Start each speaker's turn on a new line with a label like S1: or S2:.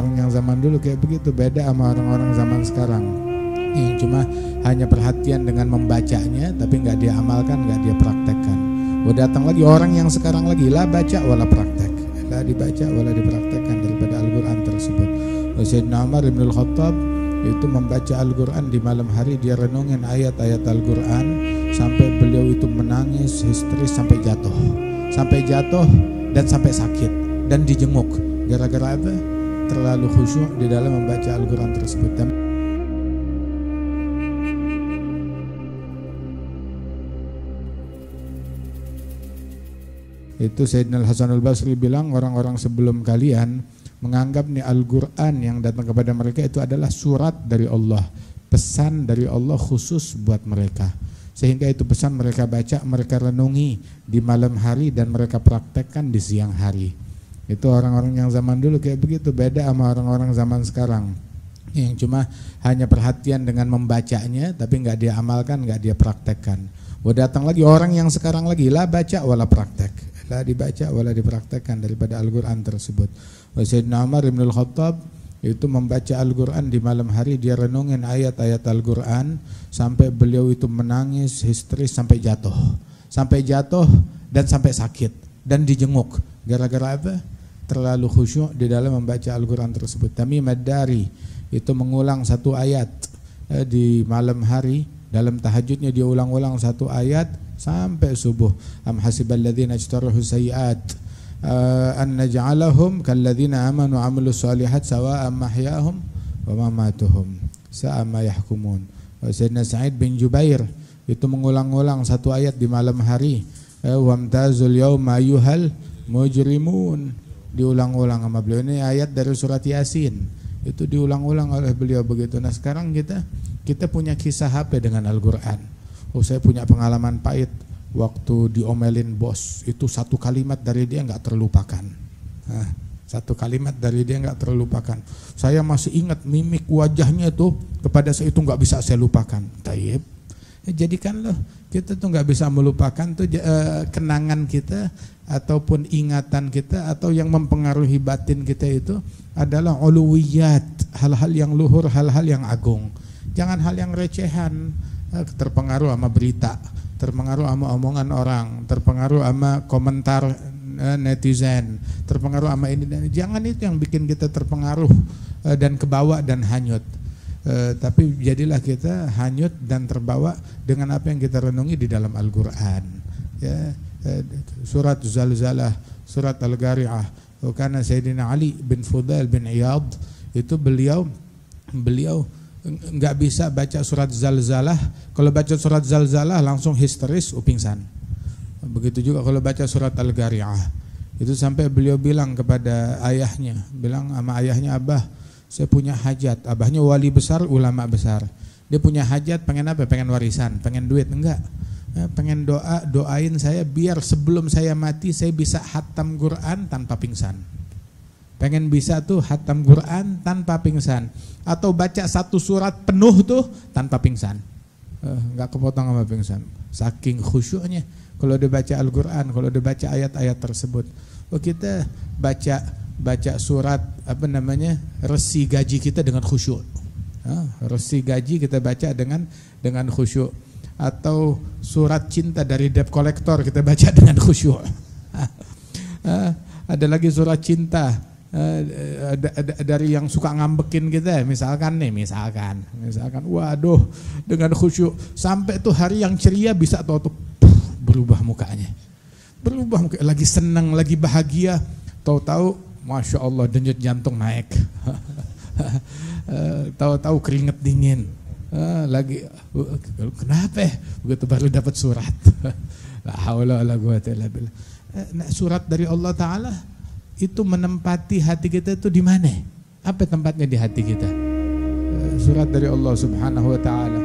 S1: orang-orang yang zaman dulu kayak begitu, beda sama orang-orang zaman sekarang yang cuma hanya perhatian dengan membacanya tapi nggak dia amalkan, nggak dia praktekkan. Datang lagi orang yang sekarang lagi la baca wala praktek, la dibaca wala dipraktekkan daripada Al-Quran tersebut. Sayyidina Umar bin Al-Khattab itu membaca Al-Quran di malam hari, dia renungin ayat-ayat Al-Quran sampai beliau itu menangis histeris sampai jatuh dan sampai sakit dan dijenguk. Gara-gara apa? Terlalu khusyuk di dalam membaca Al-Quran tersebut. Itu Sayyidina Al-Hasan Al-Basri bilang, orang-orang sebelum kalian menganggap nih Al-Quran yang datang kepada mereka itu adalah surat dari Allah, pesan dari Allah khusus buat mereka. Sehingga itu pesan mereka baca, mereka renungi di malam hari dan mereka praktekkan di siang hari. Itu orang-orang yang zaman dulu kayak begitu, beda sama orang-orang zaman sekarang yang cuma hanya perhatian dengan membacanya tapi nggak dia amalkan, nggak dia praktekkan. Datang lagi orang yang sekarang lagi la baca wala praktek, la dibaca wala dipraktekkan daripada Al-Quran tersebut. Sayyidina Umar bin Al-Khattab itu membaca Al-Quran di malam hari, dia renungin ayat-ayat Al-Quran sampai beliau itu menangis histeris sampai jatuh dan sampai sakit dan dijenguk. Gara-gara apa? Terlalu khusyuk di dalam membaca Al-Quran tersebut. Tamim Ad-Dari itu mengulang satu ayat di malam hari, dalam tahajudnya dia ulang-ulang satu ayat sampai subuh. Am hasiballadzina ijtarahu sayyi'at an naj'alahum kalladzina amanu 'amilus shalihat sawa'an mahyahum wa mamatuhum sa'a ma yahkumun. Sayyidina Sa'id bin Jubair itu mengulang-ulang satu ayat di malam hari, wamtazul yauma ayyuhal mujrimun, diulang-ulang sama beliau. Ini ayat dari surat Yasin, itu diulang-ulang oleh beliau begitu. Nah sekarang kita punya kisah HP dengan Al-Quran. Saya punya pengalaman pahit waktu diomelin bos, itu satu kalimat dari dia nggak terlupakan. Satu kalimat dari dia nggak terlupakan. Saya masih ingat mimik wajahnya itu kepada saya, itu nggak bisa saya lupakan. Taib. Jadikanlah kita tuh nggak bisa melupakan tuh kenangan kita ataupun ingatan kita atau yang mempengaruhi batin kita itu adalah uluwiyat, hal-hal yang luhur, hal-hal yang agung. Jangan hal yang recehan, terpengaruh sama berita, terpengaruh sama omongan orang, terpengaruh sama komentar netizen, terpengaruh sama ini dan jangan itu yang bikin kita terpengaruh dan kebawa dan hanyut. Tapi jadilah kita hanyut dan terbawa dengan apa yang kita renungi di dalam Al-Quran. Ya, surat Zalzalah, surat Al-Qari'ah. Karena Sayyidina Ali bin Fudail bin Iyad itu beliau nggak bisa baca surat Zalzalah. Kalau baca surat Zalzalah langsung histeris, pingsan. Begitu juga kalau baca surat Al-Qari'ah. Itu sampai beliau bilang kepada ayahnya, bilang sama ayahnya, Abah, saya punya hajat. Abahnya wali besar, ulama besar. Dia punya hajat, pengen apa? Pengen warisan, pengen duit? Enggak. Pengen doain saya biar sebelum saya mati saya bisa hatam Quran tanpa pingsan. Pengen bisa tuh hatam Quran tanpa pingsan, atau baca satu surat penuh tuh tanpa pingsan, nggak kepotong sama pingsan. Saking khusyuknya kalau dia baca Al-Quran, kalau dia baca ayat-ayat tersebut. Kita baca surat apa namanya, resi gaji kita dengan khusyuk. Resi gaji kita baca dengan khusyuk. Atau surat cinta dari debt collector kita baca dengan khusyuk. Ada lagi surat cinta dari yang suka ngambekin kita, misalkan, waduh, dengan khusyuk sampai tuh hari yang ceria bisa tuh berubah mukanya, lagi senang, lagi bahagia, tahu-tahu masya Allah denyut jantung naik, tahu-tahu keringet dingin. Lagi kenapa? Begitu baru dapat surat. La haula wala quwwata illa billah. Surat dari Allah Ta'ala itu menempati hati kita itu di mana? Apa tempatnya di hati kita? Surat dari Allah Subhanahu wa Ta'ala.